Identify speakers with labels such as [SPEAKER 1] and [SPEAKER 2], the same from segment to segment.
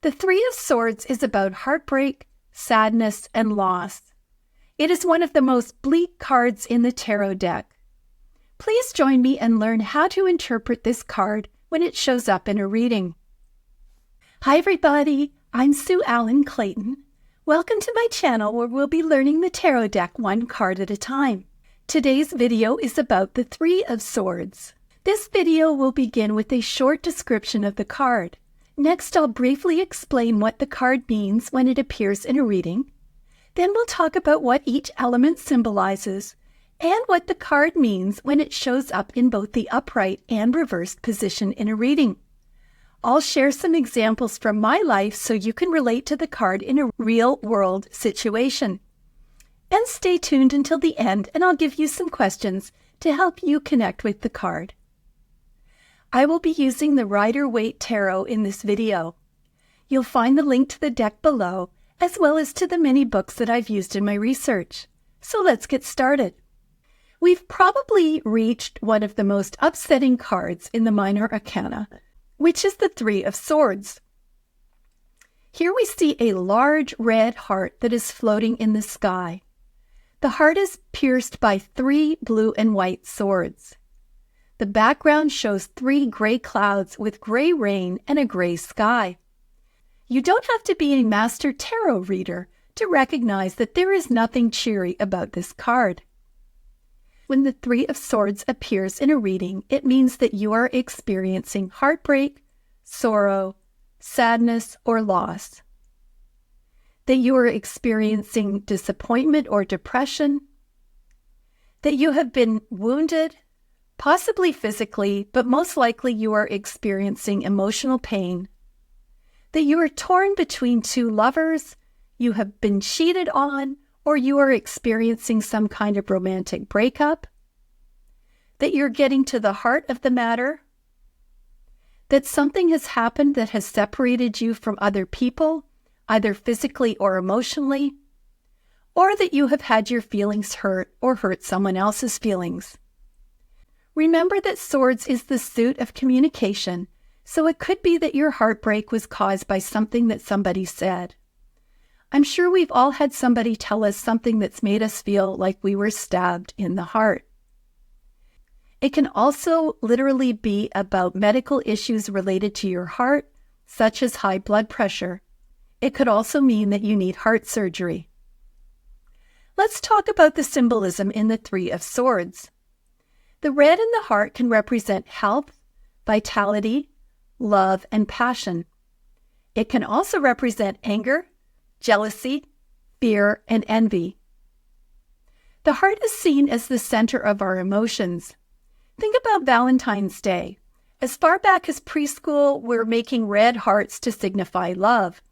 [SPEAKER 1] The Three of Swords is about heartbreak, sadness, and loss. It is one of the most bleak cards in the tarot deck. Please join me and learn how to interpret this card when it shows up in a reading. Hi everybody, I'm Sue Allen Clayton. Welcome to my channel where we'll be learning the tarot deck one card at a time. Today's video is about the Three of Swords. This video will begin with a short description of the card. Next, I'll briefly explain what the card means when it appears in a reading. Then we'll talk about what each element symbolizes and what the card means when it shows up in both the upright and reversed position in a reading. I'll share some examples from my life so you can relate to the card in a real-world situation. And stay tuned until the end and I'll give you some questions to help you connect with the card. I will be using the Rider-Waite Tarot in this video. You'll find the link to the deck below, as well as to the many books that I've used in my research. So let's get started. We've probably reached one of the most upsetting cards in the Minor Arcana, which is the Three of Swords. Here we see a large red heart that is floating in the sky. The heart is pierced by three blue and white swords. The background shows three gray clouds with gray rain and a gray sky. You don't have to be a master tarot reader to recognize that there is nothing cheery about this card. When the Three of Swords appears in a reading, it means that you are experiencing heartbreak, sorrow, sadness, or loss. That you are experiencing disappointment or depression. That you have been wounded, possibly physically, but most likely you are experiencing emotional pain. That you are torn between two lovers, you have been cheated on, or you are experiencing some kind of romantic breakup. That you're getting to the heart of the matter. That something has happened that has separated you from other people, either physically or emotionally. Or that you have had your feelings hurt or hurt someone else's feelings. Remember that swords is the suit of communication, so it could be that your heartbreak was caused by something that somebody said. I'm sure we've all had somebody tell us something that's made us feel like we were stabbed in the heart. It can also literally be about medical issues related to your heart, such as high blood pressure. It could also mean that you need heart surgery. Let's talk about the symbolism in the Three of Swords. The red in the heart can represent health, vitality, love, and passion. It can also represent anger, jealousy, fear, and envy. The heart is seen as the center of our emotions. Think about Valentine's Day. As far back as preschool, we're making red hearts to signify love.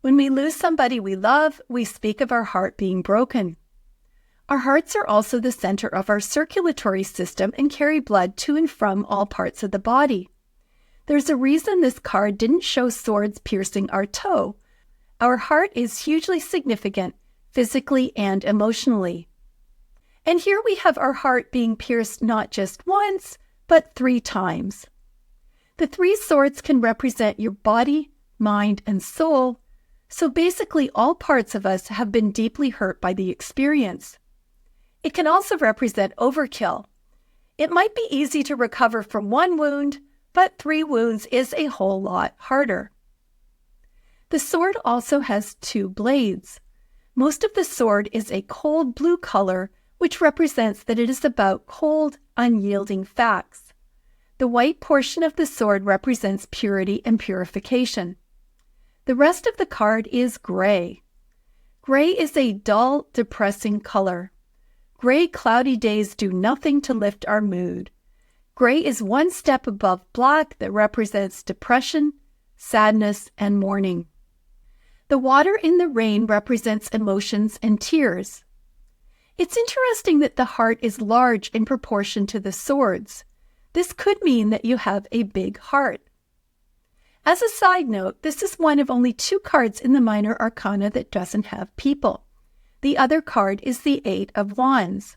[SPEAKER 1] When we lose somebody we love, we speak of our heart being broken. Our hearts are also the center of our circulatory system and carry blood to and from all parts of the body. There's a reason this card didn't show swords piercing our toe. Our heart is hugely significant, physically and emotionally. And here we have our heart being pierced not just once, but 3 times. The Three Swords can represent your body, mind, and soul, so basically all parts of us have been deeply hurt by the experience. It can also represent overkill. It might be easy to recover from one wound, but 3 wounds is a whole lot harder. The sword also has 2 blades. Most of the sword is a cold blue color, which represents that it is about cold, unyielding facts. The white portion of the sword represents purity and purification. The rest of the card is gray. Gray is a dull, depressing color. Gray, cloudy days do nothing to lift our mood. Gray is one step above black that represents depression, sadness, and mourning. The water in the rain represents emotions and tears. It's interesting that the heart is large in proportion to the swords. This could mean that you have a big heart. As a side note, this is one of only 2 cards in the Minor Arcana that doesn't have people. The other card is the Eight of Wands.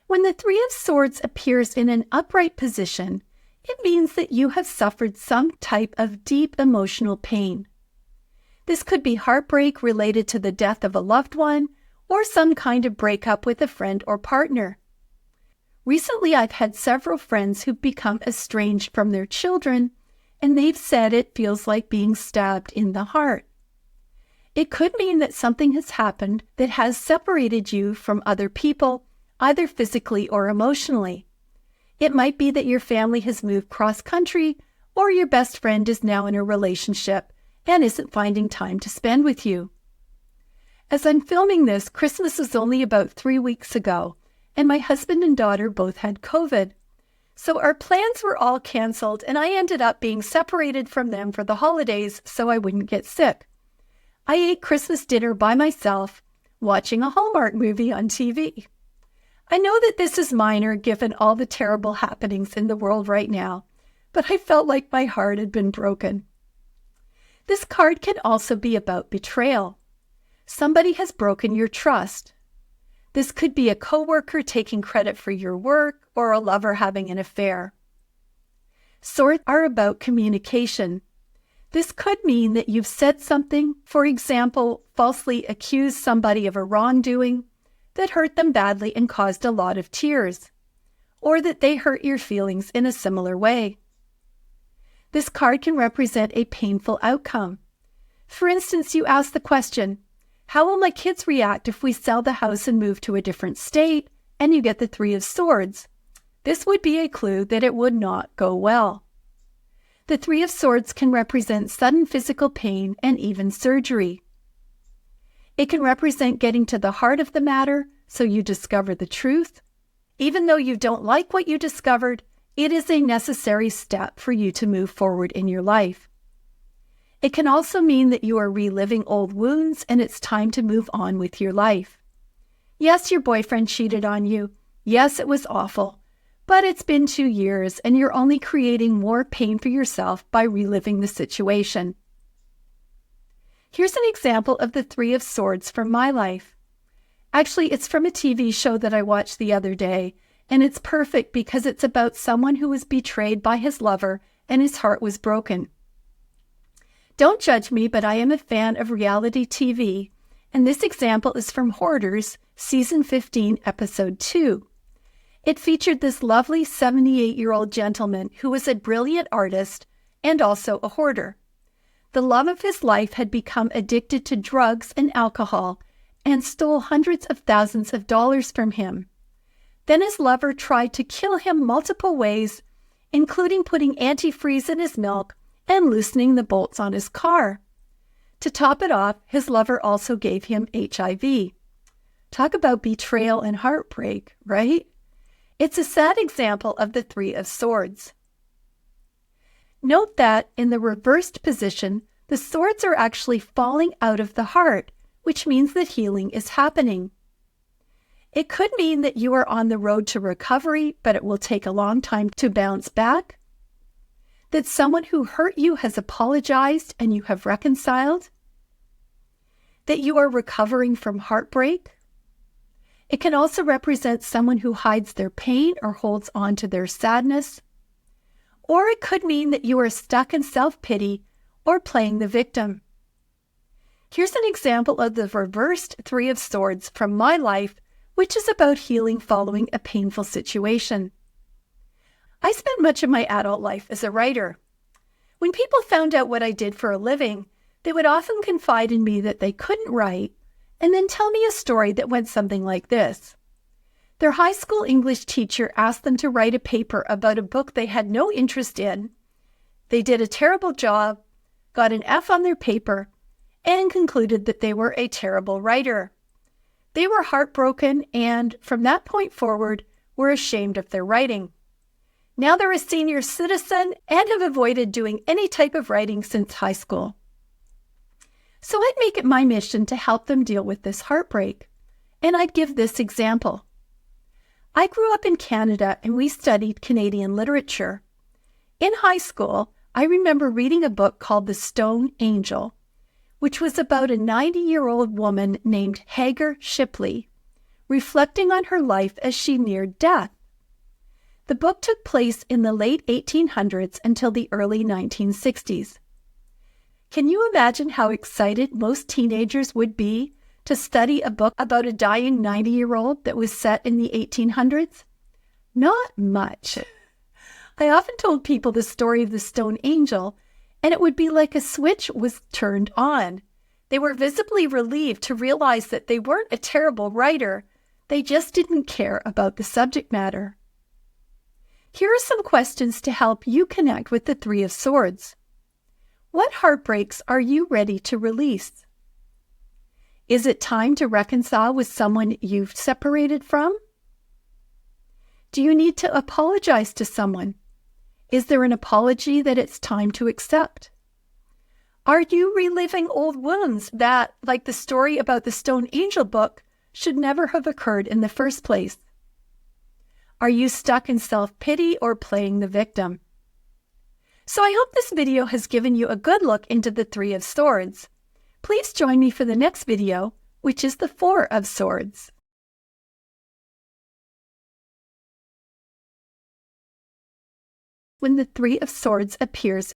[SPEAKER 1] When the Three of Swords appears in an upright position, It means that you have suffered some type of deep emotional pain. This could be heartbreak related to the death of a loved one or some kind of breakup with a friend or partner. Recently, I've had several friends who've become estranged from their children, and they've said it feels like being stabbed in the heart. It could mean that something has happened that has separated you from other people, either physically or emotionally. It might be that your family has moved cross-country, or your best friend is now in a relationship and isn't finding time to spend with you. As I'm filming this, Christmas was only about 3 weeks ago, and my husband and daughter both had COVID. So our plans were all canceled, and I ended up being separated from them for the holidays so I wouldn't get sick. I ate Christmas dinner by myself, watching a Hallmark movie on TV. I know that this is minor given all the terrible happenings in the world right now, but I felt like my heart had been broken. This card can also be about betrayal. Somebody has broken your trust. This could be a coworker taking credit for your work or a lover having an affair. Swords are about communication. This could mean that you've said something, for example, falsely accused somebody of a wrongdoing that hurt them badly and caused a lot of tears, or that they hurt your feelings in a similar way. This card can represent a painful outcome. For instance, you ask the question, how will my kids react if we sell the house and move to a different state? And you get the Three of Swords. This would be a clue that it would not go well. The Three of Swords can represent sudden physical pain and even surgery. It can represent getting to the heart of the matter so you discover the truth. Even though you don't like what you discovered, it is a necessary step for you to move forward in your life. It can also mean that you are reliving old wounds and it's time to move on with your life. Yes, your boyfriend cheated on you. Yes, it was awful. But it's been 2 years and you're only creating more pain for yourself by reliving the situation. Here's an example of the Three of Swords from my life. Actually, it's from a TV show that I watched the other day, and it's perfect because it's about someone who was betrayed by his lover and his heart was broken. Don't judge me, but I am a fan of reality TV, and this example is from Hoarders, Season 15, Episode 2. It featured this lovely 78-year-old gentleman who was a brilliant artist and also a hoarder. The love of his life had become addicted to drugs and alcohol and stole hundreds of thousands of dollars from him. Then his lover tried to kill him multiple ways, including putting antifreeze in his milk and loosening the bolts on his car. To top it off, his lover also gave him HIV. Talk about betrayal and heartbreak, right? It's a sad example of the Three of Swords. Note that in the reversed position, the swords are actually falling out of the heart, which means that healing is happening. It could mean that you are on the road to recovery, but it will take a long time to bounce back. That someone who hurt you has apologized and you have reconciled. That you are recovering from heartbreak. It can also represent someone who hides their pain or holds on to their sadness. Or it could mean that you are stuck in self-pity or playing the victim. Here's an example of the reversed Three of Swords from my life, which is about healing following a painful situation. I spent much of my adult life as a writer. When people found out what I did for a living, they would often confide in me that they couldn't write and then tell me a story that went something like this. Their high school English teacher asked them to write a paper about a book they had no interest in. They did a terrible job, got an F on their paper, and concluded that they were a terrible writer. They were heartbroken and, from that point forward, were ashamed of their writing. Now they're a senior citizen and have avoided doing any type of writing since high school. So I'd make it my mission to help them deal with this heartbreak. And I'd give this example. I grew up in Canada and we studied Canadian literature. In high school, I remember reading a book called The Stone Angel, which was about a 90-year-old woman named Hagar Shipley, reflecting on her life as she neared death. The book took place in the late 1800s until the early 1960s. Can you imagine how excited most teenagers would be to study a book about a dying 90-year-old that was set in the 1800s? Not much. I often told people the story of the Stone Angel, and it would be like a switch was turned on. They were visibly relieved to realize that they weren't a terrible writer. They just didn't care about the subject matter. Here are some questions to help you connect with the Three of Swords. What heartbreaks are you ready to release? Is it time to reconcile with someone you've separated from? Do you need to apologize to someone? Is there an apology that it's time to accept? Are you reliving old wounds that, like the story about the Stone Angel book, should never have occurred in the first place? Are you stuck in self-pity or playing the victim? So I hope this video has given you a good look into the Three of Swords. Please join me for the next video, which is the Four of Swords. When the Three of Swords appears